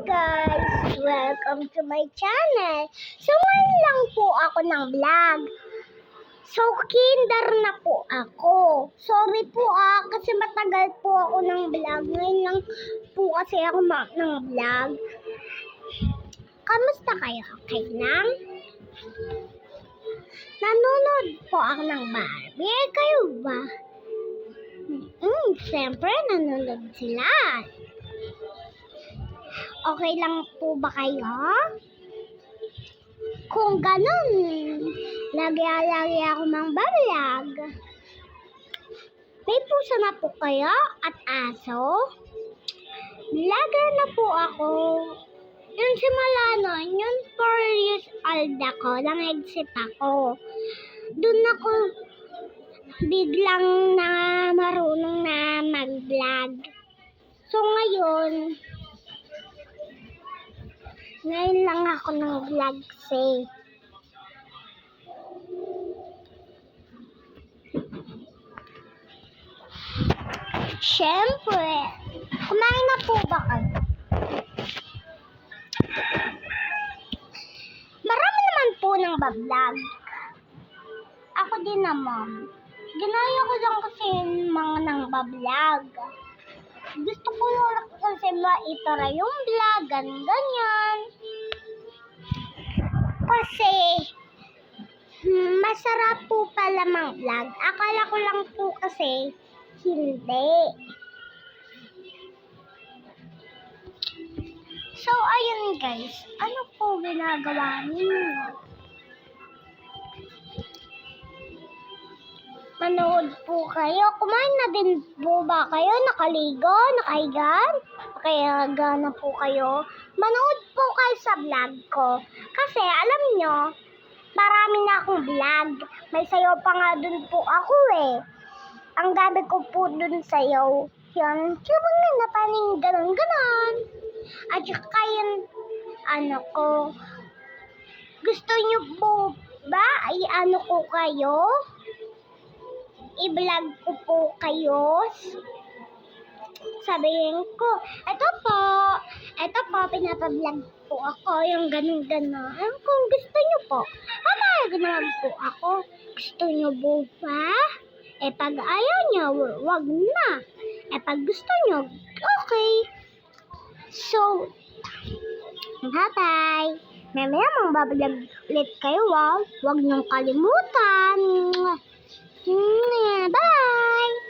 guys! Welcome to my channel. So ngayon lang po ako ng vlog. So kinder na po ako. Sorry po kasi matagal po ako ng vlog. Ngayon lang po kasi ako ng vlog. Kamusta kayo? Okay lang? Nanonood po ako ng Barbie. Kayo ba? Siyempre nanonood sila. Okay lang po ba kayo? Kung ganun, lagi ako mang-vlog. May puso na po kayo at aso? Vlogger na po ako. Yung simula nun, yung 4 years old ako, nang-exit ako. Doon ako biglang na marunong na mag-vlog. So ngayon lang ako ng vlog say. Siyempre, kumain na po ba kayo? Marami naman po ng bablog. Ako din naman. Ginaya ko lang kasi mga nang bablog. Gusto ko lang kasi maitara yung vlog, ganyan. Kasi, masarap po pala mang vlog. Akala ko lang po kasi, hindi. So, ayun guys. Ano po ginagawa niyo? Manood po kayo. Kumain na din po ba kayo? Nakaligo? Nakahiga? Nakahiga na po kayo? Manood po kayo sa vlog ko. Kasi alam nyo, marami na akong vlog. May sayaw pa nga dun po ako eh. Ang gabi ko po dun sayaw. Yan, sabang na napaning ganon. At saka yun, ko. Gusto nyo po ba? Ko kayo? I-vlog ko po kayo. Sabihin ko, ito po, pinapablog po ako, yung ganun. Kung gusto nyo po, papayag naman po ako. Gusto nyo po ba? Pag ayaw nyo, wag na. Pag gusto nyo, okay. So, bye-bye. Mamaya bablog ulit kayo, wag nyong kalimutan. Bye!